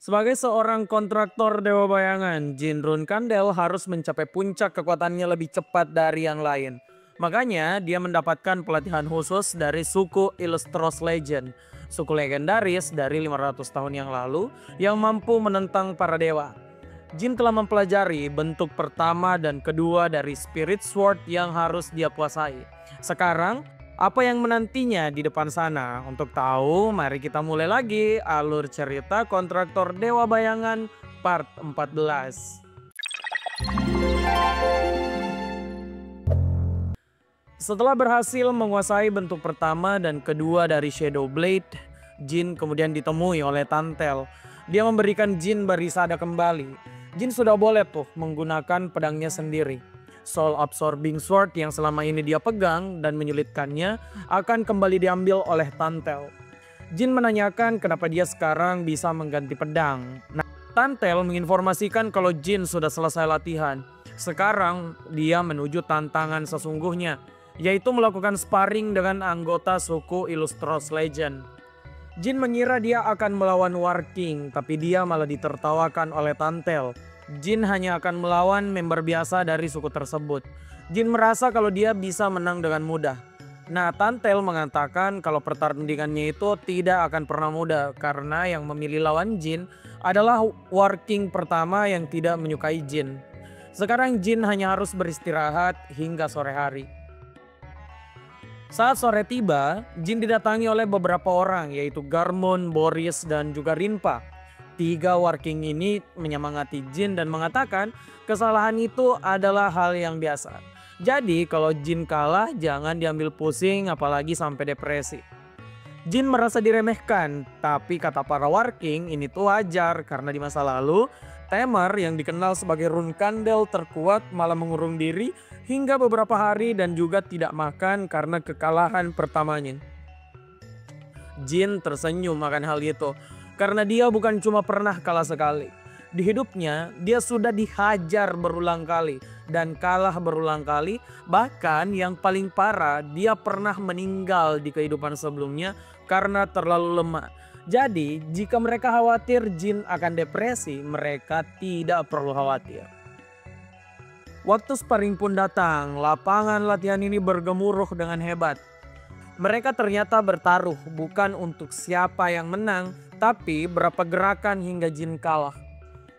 Sebagai seorang kontraktor Dewa Bayangan, Jin Runkandel harus mencapai puncak kekuatannya lebih cepat dari yang lain. Makanya dia mendapatkan pelatihan khusus dari suku Illustros Legend, suku legendaris dari 500 tahun yang lalu yang mampu menentang para dewa. Jin telah mempelajari bentuk pertama dan kedua dari Spirit Sword yang harus dia kuasai. Sekarang, apa yang menantinya di depan sana? Untuk tahu, mari kita mulai lagi alur cerita Kontraktor Dewa Bayangan part 14. Setelah berhasil menguasai bentuk pertama dan kedua dari Shadow Blade, Jin kemudian ditemui oleh Tantel. Dia memberikan Jin Barisada kembali. Jin sudah boleh tuh menggunakan pedangnya sendiri. Soul Absorbing Sword yang selama ini dia pegang dan menyulitkannya akan kembali diambil oleh Tantel. Jin menanyakan kenapa dia sekarang bisa mengganti pedang. Nah, Tantel menginformasikan kalau Jin sudah selesai latihan. Sekarang dia menuju tantangan sesungguhnya, yaitu melakukan sparring dengan anggota suku Illustros Legend. Jin mengira dia akan melawan War King, tapi dia malah ditertawakan oleh Tantel. Jin hanya akan melawan member biasa dari suku tersebut. Jin merasa kalau dia bisa menang dengan mudah. Nah, Tantel mengatakan kalau pertandingannya itu tidak akan pernah mudah karena yang memilih lawan Jin adalah War King pertama yang tidak menyukai Jin. Sekarang Jin hanya harus beristirahat hingga sore hari. Saat sore tiba, Jin didatangi oleh beberapa orang yaitu Garmon, Boris, dan juga Rinpa. Tiga War King ini menyemangati Jin dan mengatakan kesalahan itu adalah hal yang biasa. Jadi kalau Jin kalah jangan diambil pusing apalagi sampai depresi. Jin merasa diremehkan, tapi kata para War King ini tuh wajar karena di masa lalu Temar yang dikenal sebagai Runkandel terkuat malah mengurung diri hingga beberapa hari dan juga tidak makan karena kekalahan pertamanya. Jin tersenyum akan hal itu karena dia bukan cuma pernah kalah sekali. Di hidupnya dia sudah dihajar berulang kali dan kalah berulang kali. Bahkan yang paling parah dia pernah meninggal di kehidupan sebelumnya karena terlalu lemah. Jadi jika mereka khawatir Jin akan depresi, mereka tidak perlu khawatir. Waktu sparring pun datang, lapangan latihan ini bergemuruh dengan hebat. Mereka ternyata bertaruh bukan untuk siapa yang menang, tapi berapa gerakan hingga Jin kalah.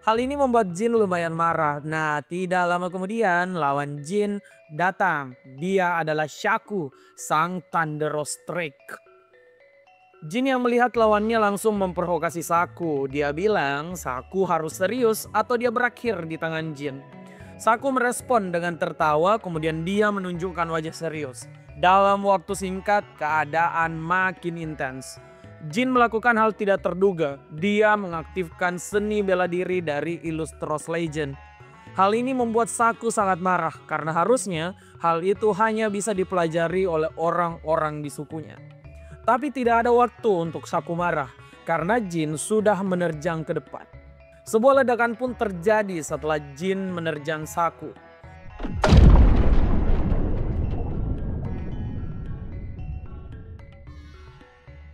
Hal ini membuat Jin lumayan marah. Nah, tidak lama kemudian lawan Jin datang. Dia adalah Shaku, sang Thunderous Strike. Jin yang melihat lawannya langsung memprovokasi Shaku. Dia bilang Shaku harus serius atau dia berakhir di tangan Jin. Shaku merespon dengan tertawa, kemudian dia menunjukkan wajah serius. Dalam waktu singkat, keadaan makin intens. Jin melakukan hal tidak terduga. Dia mengaktifkan seni bela diri dari Illustros Legend. Hal ini membuat Shaku sangat marah karena harusnya hal itu hanya bisa dipelajari oleh orang-orang di sukunya. Tapi tidak ada waktu untuk Shaku marah karena Jin sudah menerjang ke depan. Sebuah ledakan pun terjadi setelah Jin menerjang Shaku.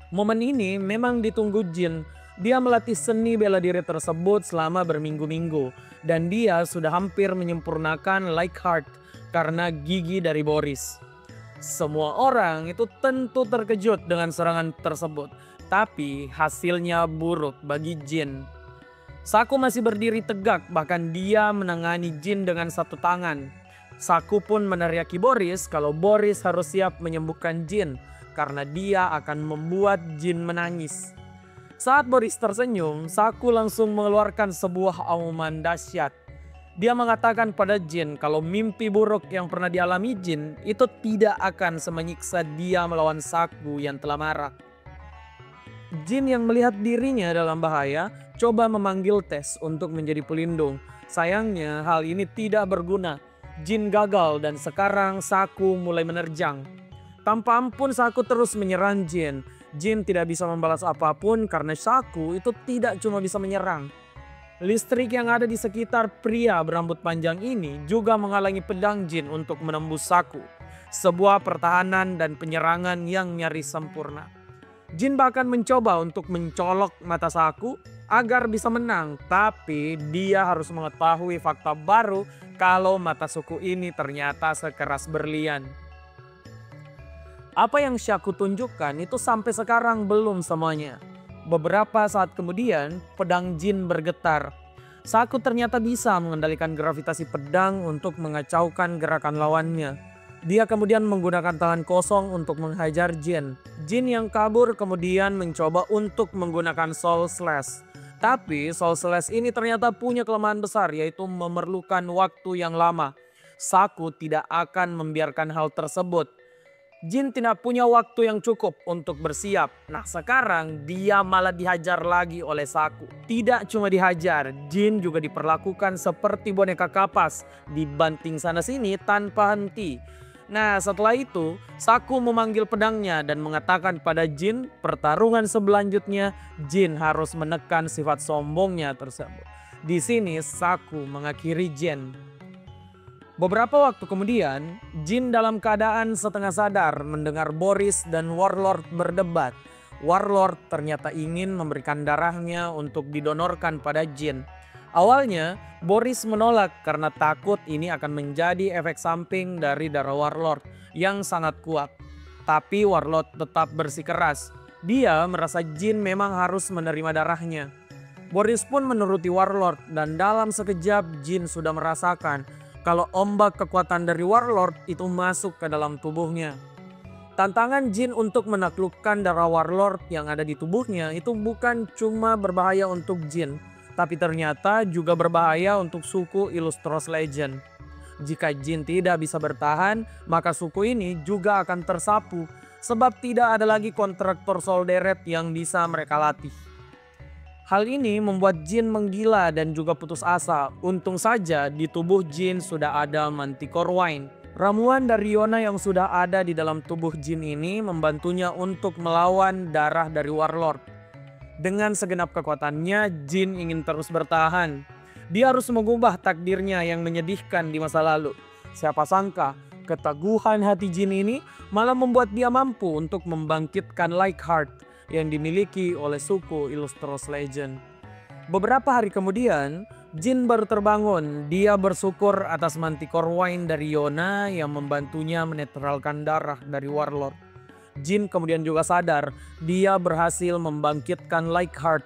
Momen ini memang ditunggu Jin. Dia melatih seni bela diri tersebut selama berminggu-minggu. Dan dia sudah hampir menyempurnakan Like Heart karena gigi dari Boris. Semua orang itu tentu terkejut dengan serangan tersebut. Tapi hasilnya buruk bagi Jin. Shaku masih berdiri tegak, bahkan dia menangani Jin dengan satu tangan. Shaku pun meneriaki Boris kalau Boris harus siap menyembuhkan Jin karena dia akan membuat Jin menangis. Saat Boris tersenyum, Shaku langsung mengeluarkan sebuah auman dahsyat. Dia mengatakan pada Jin kalau mimpi buruk yang pernah dialami Jin itu tidak akan semenyiksa dia melawan Shaku yang telah marah. Jin yang melihat dirinya dalam bahaya coba memanggil Tess untuk menjadi pelindung. Sayangnya hal ini tidak berguna. Jin gagal dan sekarang Shaku mulai menerjang. Tanpa ampun Shaku terus menyerang Jin. Jin tidak bisa membalas apapun karena Shaku itu tidak cuma bisa menyerang. Listrik yang ada di sekitar pria berambut panjang ini juga menghalangi pedang Jin untuk menembus Shaku. Sebuah pertahanan dan penyerangan yang nyaris sempurna. Jin bahkan mencoba untuk mencolok mata Shaku, agar bisa menang. Tapi dia harus mengetahui fakta baru kalau mata suku ini ternyata sekeras berlian. Apa yang Shaku tunjukkan itu sampai sekarang belum semuanya. Beberapa saat kemudian pedang Jin bergetar. Shaku ternyata bisa mengendalikan gravitasi pedang untuk mengacaukan gerakan lawannya. Dia kemudian menggunakan tangan kosong untuk menghajar Jin. Jin yang kabur kemudian mencoba untuk menggunakan Soul Slash. Tapi Soul Slash ini ternyata punya kelemahan besar, yaitu memerlukan waktu yang lama. Shaku tidak akan membiarkan hal tersebut. Jin tidak punya waktu yang cukup untuk bersiap. Nah sekarang dia malah dihajar lagi oleh Shaku. Tidak cuma dihajar, Jin juga diperlakukan seperti boneka kapas, dibanting sana sini tanpa henti. Nah setelah itu Shaku memanggil pedangnya dan mengatakan pada Jin, pertarungan selanjutnya Jin harus menekan sifat sombongnya tersebut. Di sini Shaku mengakhiri Jin. Beberapa waktu kemudian Jin dalam keadaan setengah sadar mendengar Boris dan Warlord berdebat. Warlord ternyata ingin memberikan darahnya untuk didonorkan pada Jin. Awalnya Boris menolak karena takut ini akan menjadi efek samping dari darah Warlord yang sangat kuat. Tapi Warlord tetap bersikeras. Dia merasa Jin memang harus menerima darahnya. Boris pun menuruti Warlord dan dalam sekejap Jin sudah merasakan kalau ombak kekuatan dari Warlord itu masuk ke dalam tubuhnya. Tantangan Jin untuk menaklukkan darah Warlord yang ada di tubuhnya itu bukan cuma berbahaya untuk Jin, tapi ternyata juga berbahaya untuk suku Illustros Legend. Jika Jin tidak bisa bertahan, maka suku ini juga akan tersapu sebab tidak ada lagi kontraktor Solderet yang bisa mereka latih. Hal ini membuat Jin menggila dan juga putus asa. Untung saja di tubuh Jin sudah ada Manticore Wine. Ramuan dari Yona yang sudah ada di dalam tubuh Jin ini membantunya untuk melawan darah dari Warlord. Dengan segenap kekuatannya, Jin ingin terus bertahan. Dia harus mengubah takdirnya yang menyedihkan di masa lalu. Siapa sangka, keteguhan hati Jin ini malah membuat dia mampu untuk membangkitkan Lightheart yang dimiliki oleh suku Illustros Legend. Beberapa hari kemudian, Jin baru terbangun. Dia bersyukur atas Manticore Wine dari Yona yang membantunya menetralkan darah dari Warlord. Jin kemudian juga sadar dia berhasil membangkitkan Lightheart.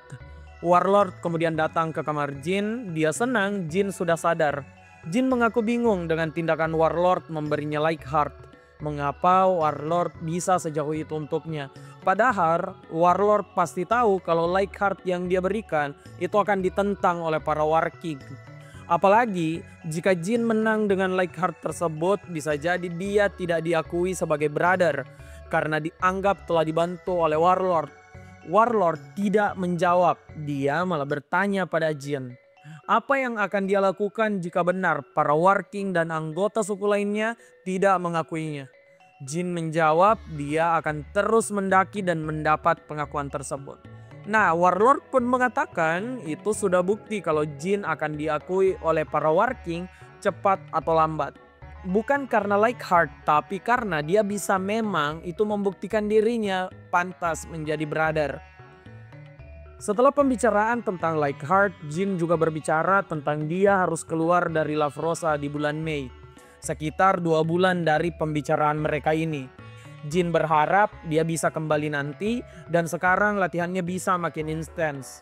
Warlord kemudian datang ke kamar Jin. Dia senang Jin sudah sadar. Jin mengaku bingung dengan tindakan Warlord memberinya Lightheart. Mengapa Warlord bisa sejauh itu untuknya? Padahal Warlord pasti tahu kalau Lightheart yang dia berikan itu akan ditentang oleh para War King. Apalagi jika Jin menang dengan Lightheart tersebut, bisa jadi dia tidak diakui sebagai brother karena dianggap telah dibantu oleh Warlord. Warlord tidak menjawab, dia malah bertanya pada Jin. Apa yang akan dia lakukan jika benar para War King dan anggota suku lainnya tidak mengakuinya? Jin menjawab dia akan terus mendaki dan mendapat pengakuan tersebut. Nah, Warlord pun mengatakan itu sudah bukti kalau Jin akan diakui oleh para War King cepat atau lambat. Bukan karena Lightheart, tapi karena dia bisa memang itu membuktikan dirinya pantas menjadi brother. Setelah pembicaraan tentang Lightheart, Jin juga berbicara tentang dia harus keluar dari Lavrosa di bulan Mei. Sekitar 2 bulan dari pembicaraan mereka ini. Jin berharap dia bisa kembali nanti dan sekarang latihannya bisa makin intens.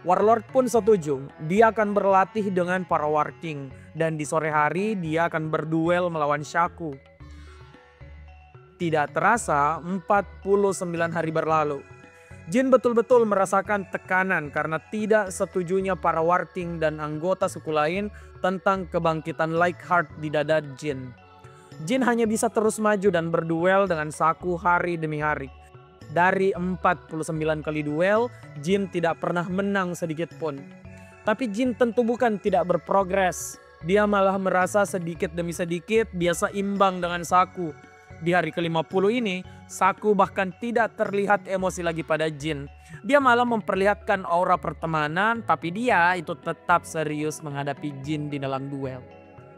Warlord pun setuju, dia akan berlatih dengan para War King dan di sore hari dia akan berduel melawan Shaku. Tidak terasa 49 hari berlalu. Jin betul-betul merasakan tekanan karena tidak setujunya para War King dan anggota suku lain tentang kebangkitan Lightheart di dada Jin. Jin hanya bisa terus maju dan berduel dengan Shaku hari demi hari. Dari 49 kali duel, Jin tidak pernah menang sedikit pun. Tapi Jin tentu bukan tidak berprogres. Dia malah merasa sedikit demi sedikit biasa imbang dengan Shaku. Di hari ke-50 ini, Shaku bahkan tidak terlihat emosi lagi pada Jin. Dia malah memperlihatkan aura pertemanan, tapi dia itu tetap serius menghadapi Jin di dalam duel.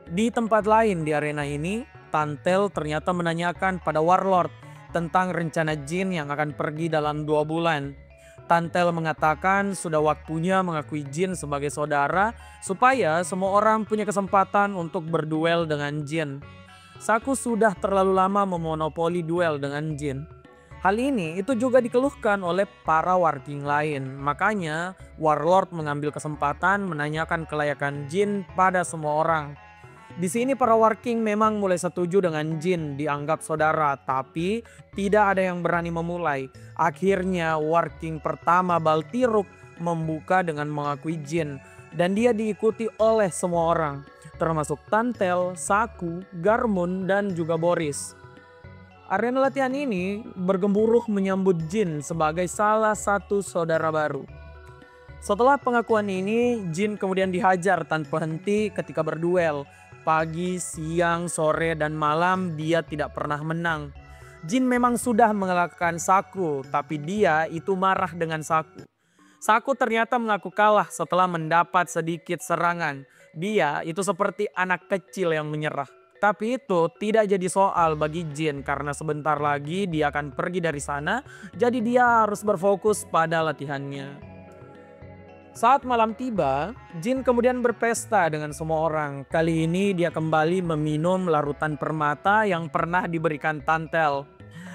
Di tempat lain di arena ini, Tantel ternyata menanyakan pada Warlord tentang rencana Jin yang akan pergi dalam 2 bulan. Tantel mengatakan sudah waktunya mengakui jin sebagai saudara supaya semua orang punya kesempatan untuk berduel dengan jin. Saku sudah terlalu lama memonopoli duel dengan jin. Hal ini itu juga dikeluhkan oleh para Warking lain. Makanya Warlord mengambil kesempatan menanyakan kelayakan jin pada semua orang. Di sini para Warking memang mulai setuju dengan jin dianggap saudara, tapi tidak ada yang berani memulai. Akhirnya Warking pertama Baltiruk membuka dengan mengakui jin, dan dia diikuti oleh semua orang, termasuk Tantel, Saku, Garmund, dan juga Boris. Arena latihan ini bergemuruh menyambut jin sebagai salah satu saudara baru. Setelah pengakuan ini, jin kemudian dihajar tanpa henti ketika berduel. Pagi, siang, sore, dan malam dia tidak pernah menang. Jin memang sudah mengalahkan Saku, tapi dia itu marah dengan Saku. Saku ternyata mengaku kalah setelah mendapat sedikit serangan. Dia itu seperti anak kecil yang menyerah. Tapi itu tidak jadi soal bagi Jin karena sebentar lagi dia akan pergi dari sana, jadi dia harus berfokus pada latihannya. Saat malam tiba, Jin kemudian berpesta dengan semua orang. Kali ini dia kembali meminum larutan permata yang pernah diberikan Tantel.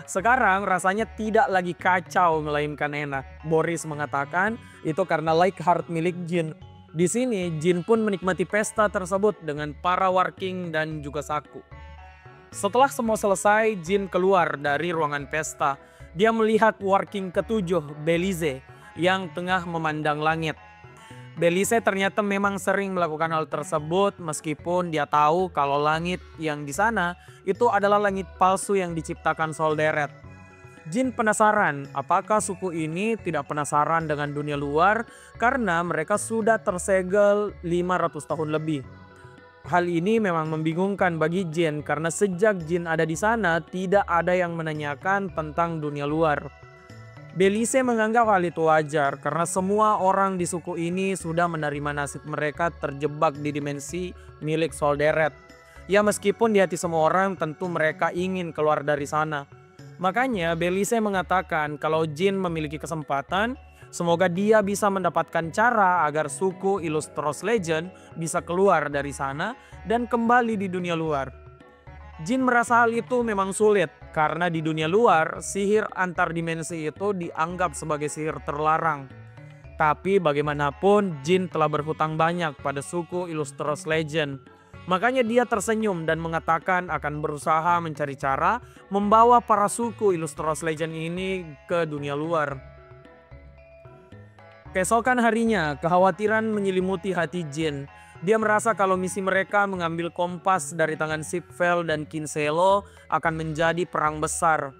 Sekarang rasanya tidak lagi kacau melainkan enak. Boris mengatakan itu karena like heart milik Jin. Di sini Jin pun menikmati pesta tersebut dengan para Warking dan juga Saku. Setelah semua selesai, Jin keluar dari ruangan pesta. Dia melihat Warking ketujuh, Belize, yang tengah memandang langit. Belize ternyata memang sering melakukan hal tersebut meskipun dia tahu kalau langit yang di sana itu adalah langit palsu yang diciptakan Solderet. Jin penasaran apakah suku ini tidak penasaran dengan dunia luar karena mereka sudah tersegel 500 tahun lebih. Hal ini memang membingungkan bagi Jin karena sejak Jin ada di sana tidak ada yang menanyakan tentang dunia luar. Belize menganggap hal itu wajar karena semua orang di suku ini sudah menerima nasib mereka terjebak di dimensi milik Solderet. Ya meskipun di hati semua orang tentu mereka ingin keluar dari sana. Makanya Belize mengatakan kalau Jin memiliki kesempatan, semoga dia bisa mendapatkan cara agar suku Illustros Legend bisa keluar dari sana dan kembali di dunia luar. Jin merasa hal itu memang sulit karena di dunia luar sihir antar dimensi itu dianggap sebagai sihir terlarang. Tapi bagaimanapun Jin telah berhutang banyak pada suku Illustros Legend. Makanya dia tersenyum dan mengatakan akan berusaha mencari cara membawa para suku Illustros Legend ini ke dunia luar. Keesokan harinya kekhawatiran menyelimuti hati Jin. Dia merasa kalau misi mereka mengambil kompas dari tangan Sipvel dan Kinselo akan menjadi perang besar.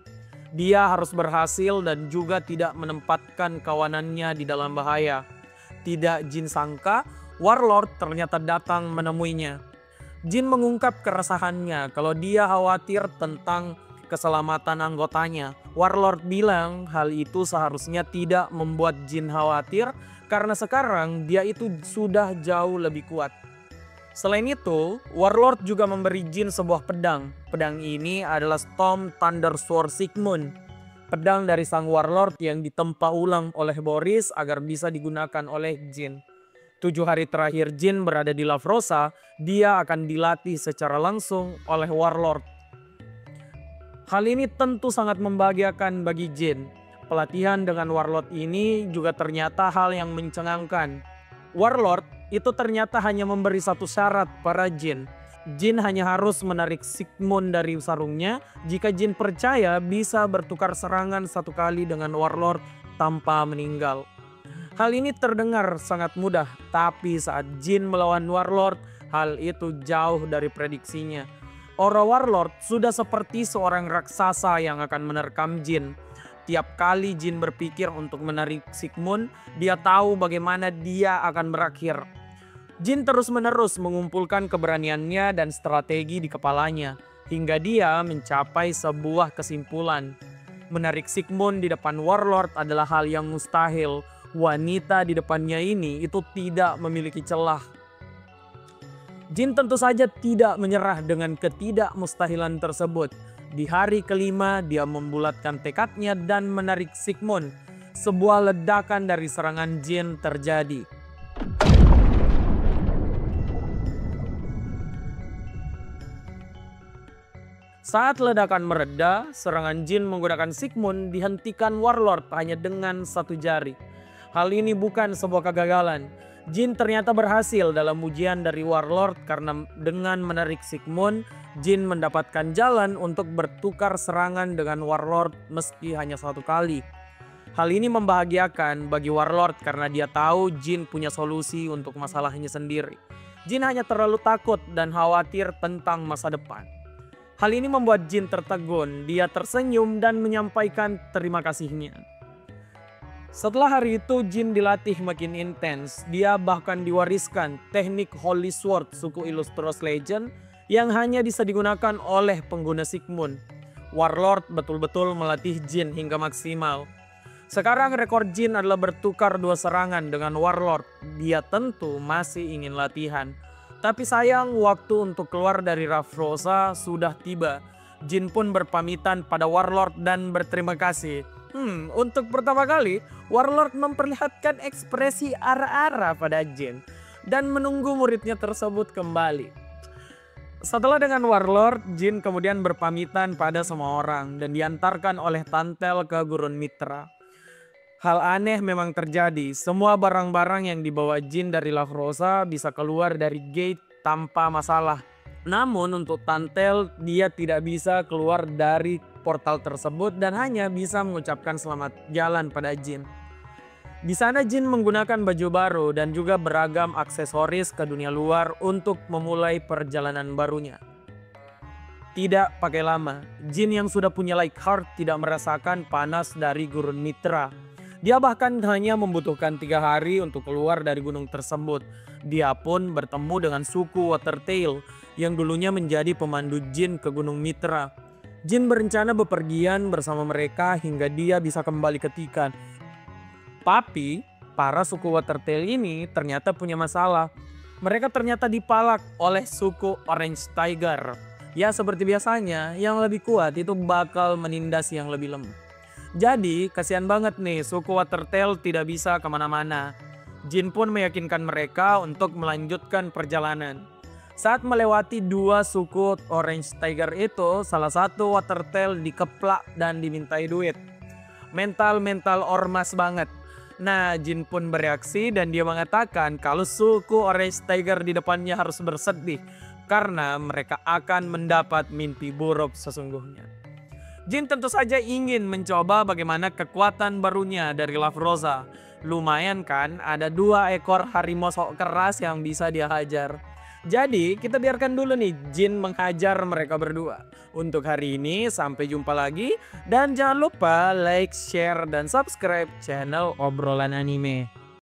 Dia harus berhasil dan juga tidak menempatkan kawanannya di dalam bahaya. Tidak Jin sangka, Warlord ternyata datang menemuinya. Jin mengungkap keresahannya kalau dia khawatir tentang keselamatan anggotanya. Warlord bilang hal itu seharusnya tidak membuat Jin khawatir karena sekarang dia itu sudah jauh lebih kuat. Selain itu, Warlord juga memberi Jin sebuah pedang. Pedang ini adalah Storm Thunder Sword Sigmund. Pedang dari sang Warlord yang ditempa ulang oleh Boris agar bisa digunakan oleh Jin. 7 hari terakhir Jin berada di Lavrosa, dia akan dilatih secara langsung oleh Warlord. Hal ini tentu sangat membahagiakan bagi Jin. Pelatihan dengan Warlord ini juga ternyata hal yang mencengangkan. Warlord itu ternyata hanya memberi satu syarat pada Jin. Jin hanya harus menarik Sigmund dari sarungnya jika Jin percaya bisa bertukar serangan satu kali dengan Warlord tanpa meninggal. Hal ini terdengar sangat mudah, tapi saat Jin melawan Warlord, hal itu jauh dari prediksinya. Aura Warlord sudah seperti seorang raksasa yang akan menerkam Jin. Tiap kali Jin berpikir untuk menarik Sigmund, dia tahu bagaimana dia akan berakhir. Jin terus-menerus mengumpulkan keberaniannya dan strategi di kepalanya, hingga dia mencapai sebuah kesimpulan. Menarik Sigmund di depan Warlord adalah hal yang mustahil. Wanita di depannya ini itu tidak memiliki celah. Jin tentu saja tidak menyerah dengan ketidakmustahilan tersebut. Di hari kelima dia membulatkan tekadnya dan menarik Sigmund. sebuah ledakan dari serangan jin terjadi. Saat ledakan mereda, serangan jin menggunakan Sigmund dihentikan Warlord hanya dengan satu jari. Hal ini bukan sebuah kegagalan. Jin ternyata berhasil dalam ujian dari Warlord karena dengan menarik Sigmund, Jin mendapatkan jalan untuk bertukar serangan dengan Warlord meski hanya satu kali. Hal ini membahagiakan bagi Warlord karena dia tahu Jin punya solusi untuk masalahnya sendiri. Jin hanya terlalu takut dan khawatir tentang masa depan. Hal ini membuat Jin tertegun, dia tersenyum dan menyampaikan terima kasihnya. Setelah hari itu Jin dilatih makin intens, dia bahkan diwariskan teknik Holy Sword suku Illustros Legend yang hanya bisa digunakan oleh pengguna Sigmund. Warlord betul-betul melatih Jin hingga maksimal. Sekarang rekor Jin adalah bertukar 2 serangan dengan Warlord, dia tentu masih ingin latihan. Tapi sayang waktu untuk keluar dari Raffrosa sudah tiba. Jin pun berpamitan pada Warlord dan berterima kasih. Untuk pertama kali Warlord memperlihatkan ekspresi arah-arah pada Jin dan menunggu muridnya tersebut kembali. Setelah dengan Warlord, Jin kemudian berpamitan pada semua orang dan diantarkan oleh Tantel ke Gurun Mitra. Hal aneh memang terjadi, semua barang-barang yang dibawa Jin dari Raffrosa bisa keluar dari gate tanpa masalah. Namun untuk Tantel, dia tidak bisa keluar dari portal tersebut dan hanya bisa mengucapkan selamat jalan pada Jin. Di sana Jin menggunakan baju baru dan juga beragam aksesoris ke dunia luar untuk memulai perjalanan barunya. Tidak pakai lama, Jin yang sudah punya Like Heart tidak merasakan panas dari Gurun Mitra. Dia bahkan hanya membutuhkan 3 hari untuk keluar dari gunung tersebut. Dia pun bertemu dengan suku Watertail yang dulunya menjadi pemandu Jin ke Gunung Mitra. Jin berencana bepergian bersama mereka hingga dia bisa kembali ke Tikan. Tapi para suku Watertail ini ternyata punya masalah. Mereka ternyata dipalak oleh suku Orange Tiger. Ya seperti biasanya, yang lebih kuat itu bakal menindas yang lebih lemah. Jadi kasihan banget nih suku Watertail tidak bisa kemana-mana. Jin pun meyakinkan mereka untuk melanjutkan perjalanan. Saat melewati 2 suku Orange Tiger itu, salah satu Watertail dikeplak dan dimintai duit. Mental ormas banget. Nah, Jin pun bereaksi dan dia mengatakan kalau suku Orange Tiger di depannya harus bersedih karena mereka akan mendapat mimpi buruk sesungguhnya. Jin tentu saja ingin mencoba bagaimana kekuatan barunya dari Raffrosa. Lumayan kan, ada 2 ekor harimau sok keras yang bisa dia hajar. Jadi kita biarkan dulu nih Jin menghajar mereka berdua. Untuk hari ini sampai jumpa lagi. Dan jangan lupa like, share, dan subscribe channel Obrolan Anime.